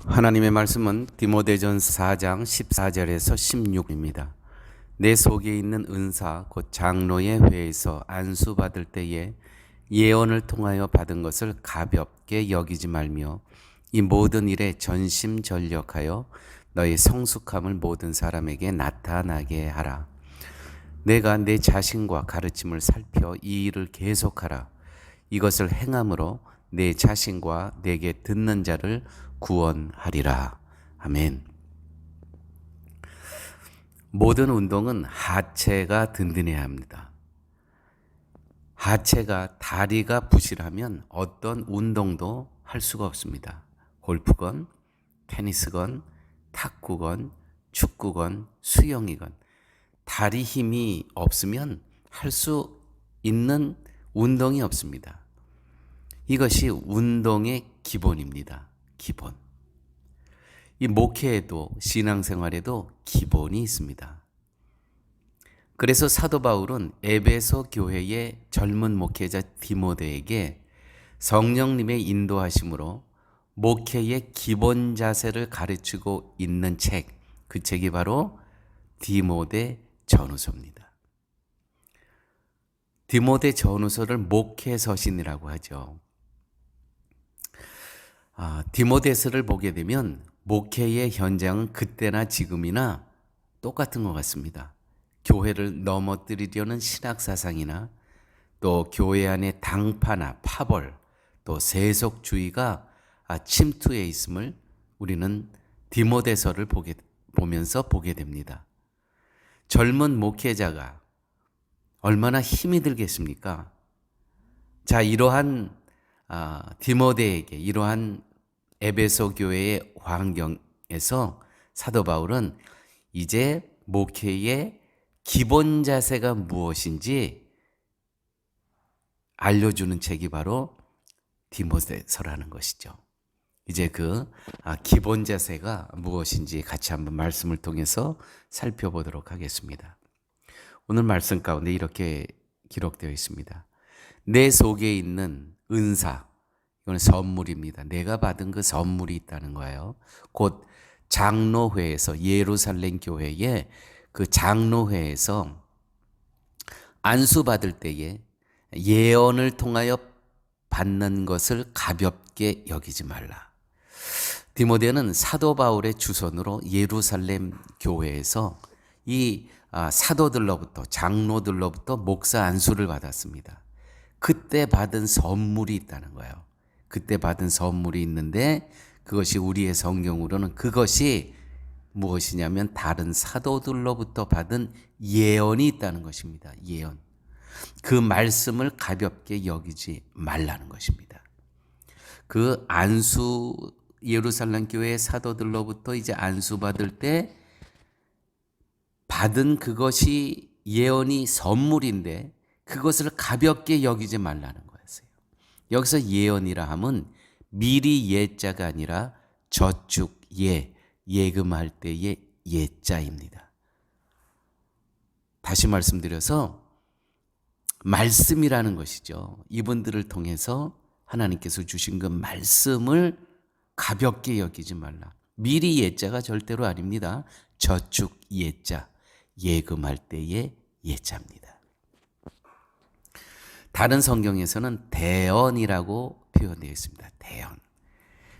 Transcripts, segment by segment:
하나님의 말씀은 디모데전서 4장 14절에서 16입니다. 내 속에 있는 은사 곧 장로의 회에서 안수받을 때에 예언을 통하여 받은 것을 가볍게 여기지 말며 이 모든 일에 전심전력하여 너의 성숙함을 모든 사람에게 나타나게 하라. 내가 내 자신과 가르침을 살펴 이 일을 계속하라. 이것을 행함으로 내 자신과 내게 듣는 자를 구원하리라. 아멘. 모든 운동은 하체가 든든해야 합니다. 하체가 다리가 부실하면 어떤 운동도 할 수가 없습니다. 골프건, 테니스건, 탁구건, 축구건, 수영이건 다리 힘이 없으면 할 수 있는 운동이 없습니다. 이것이 운동의 기본입니다. 기본. 이 목회에도 신앙생활에도 기본이 있습니다. 그래서 사도 바울은 에베소 교회의 젊은 목회자 디모데에게 성령님의 인도하심으로 목회의 기본 자세를 가르치고 있는 책, 그 책이 바로 디모데 전후서입니다. 디모데 전후서를 목회서신이라고 하죠. 디모데서를 보게 되면 목회의 현장은 그때나 지금이나 똑같은 것 같습니다. 교회를 넘어뜨리려는 신학사상이나 또 교회 안에 당파나 파벌 또 세속주의가 침투해 있음을 우리는 디모데서를 보면서 보게 됩니다. 젊은 목회자가 얼마나 힘이 들겠습니까? 자, 이러한 디모데에게 이러한 에베소 교회의 환경에서 사도 바울은 이제 목회의 기본 자세가 무엇인지 알려주는 책이 바로 디모데서라는 것이죠. 이제 그 기본 자세가 무엇인지 같이 한번 말씀을 통해서 살펴보도록 하겠습니다. 오늘 말씀 가운데 이렇게 기록되어 있습니다. 내 속에 있는 은사, 이건 선물입니다. 내가 받은 그 선물이 있다는 거예요. 곧 장로회에서 예루살렘 교회의 그 장로회에서 안수받을 때에 예언을 통하여 받는 것을 가볍게 여기지 말라. 디모데는 사도 바울의 주선으로 예루살렘 교회에서 이 사도들로부터 장로들로부터 목사 안수를 받았습니다. 그때 받은 선물이 있다는 거예요. 그때 받은 선물이 있는데 그것이 우리의 성경으로는 그것이 무엇이냐면 다른 사도들로부터 받은 예언이 있다는 것입니다. 예언. 그 말씀을 가볍게 여기지 말라는 것입니다. 그 안수 예루살렘 교회 사도들로부터 이제 안수 받을 때 받은 그것이 예언이 선물인데 그것을 가볍게 여기지 말라는 거였어요. 여기서 예언이라 함은 미리 예자가 아니라 저축 예금할 때의 예자입니다. 다시 말씀드려서 말씀이라는 것이죠. 이분들을 통해서 하나님께서 주신 그 말씀을 가볍게 여기지 말라. 미리 예자가 절대로 아닙니다. 저축 예자, 예금할 때의 예자입니다. 다른 성경에서는 대언이라고 표현되어 있습니다. 대언.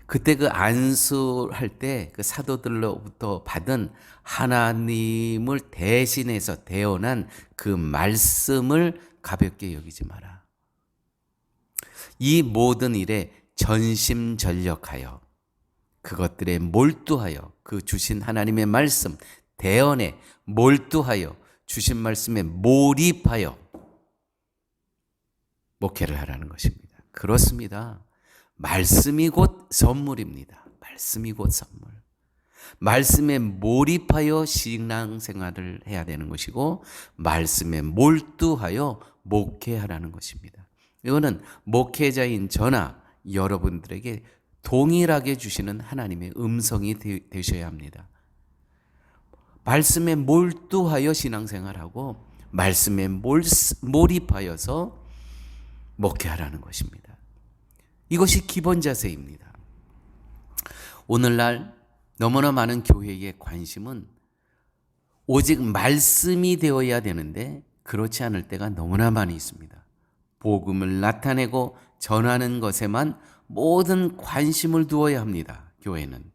그때 그 안수할 때 그 사도들로부터 받은 하나님을 대신해서 대언한 그 말씀을 가볍게 여기지 마라. 이 모든 일에 전심전력하여 그것들에 몰두하여 그 주신 하나님의 말씀 대언에 몰두하여 주신 말씀에 몰입하여 목회를 하라는 것입니다. 그렇습니다. 말씀이 곧 선물입니다. 말씀이 곧 선물. 말씀에 몰입하여 신앙생활을 해야 되는 것이고 말씀에 몰두하여 목회하라는 것입니다. 이거는 목회자인 저나 여러분들에게 동일하게 주시는 하나님의 음성이 되셔야 합니다. 말씀에 몰두하여 신앙생활하고 말씀에 몰입하여서 목회하라는 것입니다. 이것이 기본 자세입니다. 오늘날 너무나 많은 교회의 관심은 오직 말씀이 되어야 되는데 그렇지 않을 때가 너무나 많이 있습니다. 복음을 나타내고 전하는 것에만 모든 관심을 두어야 합니다. 교회는.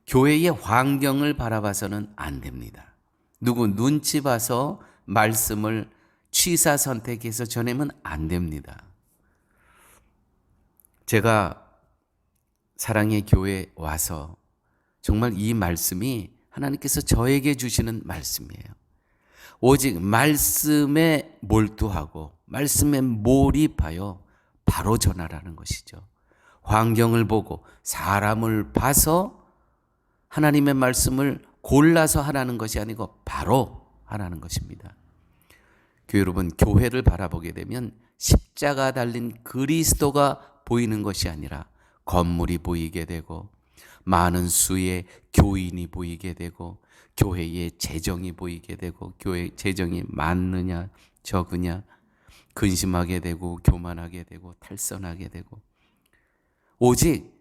교회의 환경을 바라봐서는 안 됩니다. 누구 눈치 봐서 말씀을 취사 선택해서 전하면 안 됩니다. 제가 사랑의 교회에 와서 정말 이 말씀이 하나님께서 저에게 주시는 말씀이에요. 오직 말씀에 몰두하고 말씀에 몰입하여 바로 전하라는 것이죠. 환경을 보고 사람을 봐서 하나님의 말씀을 골라서 하라는 것이 아니고 바로 하라는 것입니다. 여러분, 교회를 바라보게 되면 십자가 달린 그리스도가 보이는 것이 아니라 건물이 보이게 되고 많은 수의 교인이 보이게 되고 교회의 재정이 보이게 되고 교회 재정이 많느냐 적으냐 근심하게 되고 교만하게 되고 탈선하게 되고 오직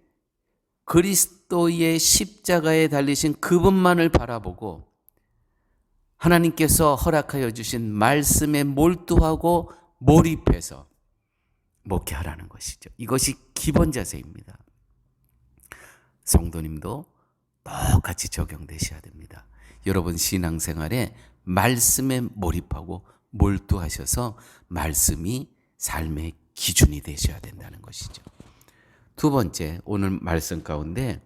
그리스도의 십자가에 달리신 그분만을 바라보고 하나님께서 허락하여 주신 말씀에 몰두하고 몰입해서 목회하라는 것이죠. 이것이 기본 자세입니다. 성도님도 똑같이 적용되셔야 됩니다. 여러분 신앙생활에 말씀에 몰입하고 몰두하셔서 말씀이 삶의 기준이 되셔야 된다는 것이죠. 두 번째, 오늘 말씀 가운데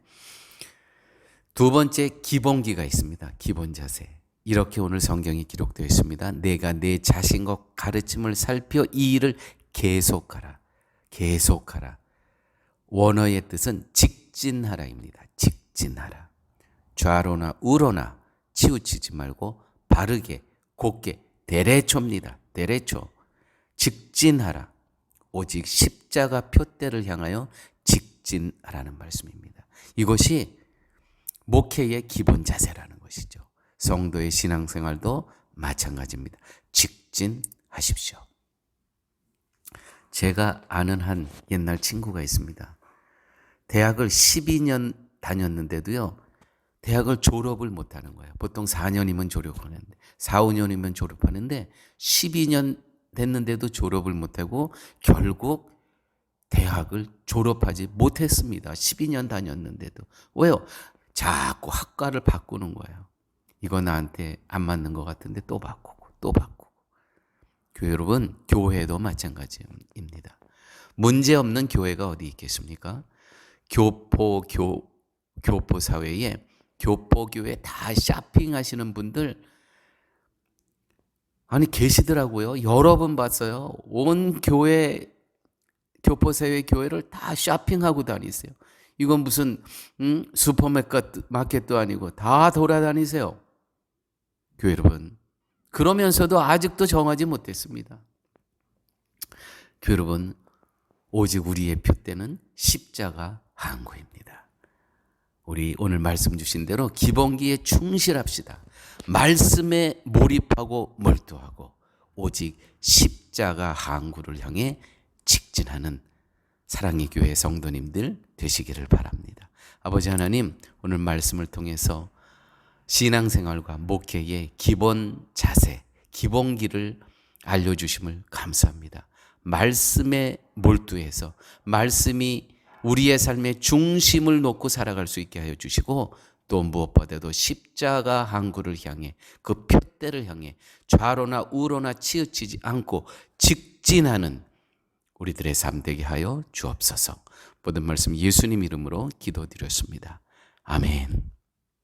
두 번째 기본기가 있습니다. 기본 자세. 이렇게 오늘 성경에 기록되어 있습니다. 내가 내 자신과 가르침을 살펴 이 일을 계속하라. 계속하라. 원어의 뜻은 직진하라입니다. 직진하라. 좌로나 우로나 치우치지 말고 바르게 곧게 데레초입니다. 데레초. 직진하라. 오직 십자가 표대를 향하여 직진하라는 말씀입니다. 이것이 목회의 기본 자세라는 것이죠. 성도의 신앙생활도 마찬가지입니다. 직진하십시오. 제가 아는 한 옛날 친구가 있습니다. 대학을 12년 다녔는데도요, 대학을 졸업을 못하는 거예요. 보통 4년이면 졸업하는데, 4, 5년이면 졸업하는데 12년 됐는데도 졸업을 못하고 결국 대학을 졸업하지 못했습니다. 12년 다녔는데도. 왜요? 자꾸 학과를 바꾸는 거예요. 이거 나한테 안 맞는 것 같은데 또 바꾸고 또 바꾸고. 여러분, 교회도 마찬가지입니다. 문제 없는 교회가 어디 있겠습니까? 교포 사회에 교포교회 다 쇼핑하시는 분들 아니 계시더라고요. 여러 번 봤어요. 온 교회 교포사회 교회를 다 쇼핑하고 다니세요. 이건 무슨 슈퍼마켓도 아니고 다 돌아다니세요. 교회 여러분, 그러면서도 아직도 정하지 못했습니다. 교회 여러분, 오직 우리의 표대는 십자가 항구입니다. 우리 오늘 말씀 주신 대로 기본기에 충실합시다. 말씀에 몰입하고 몰두하고 오직 십자가 항구를 향해 직진하는 사랑의 교회 성도님들 되시기를 바랍니다. 아버지 하나님, 오늘 말씀을 통해서 신앙생활과 목회의 기본 자세, 기본기를 알려주심을 감사합니다. 말씀에 몰두해서 말씀이 우리의 삶의 중심을 놓고 살아갈 수 있게 하여 주시고 또 무엇보다도 십자가 항구를 향해 그 표대를 향해 좌로나 우로나 치우치지 않고 직진하는 우리들의 삶 되게 하여 주옵소서. 모든 말씀 예수님 이름으로 기도드렸습니다. 아멘.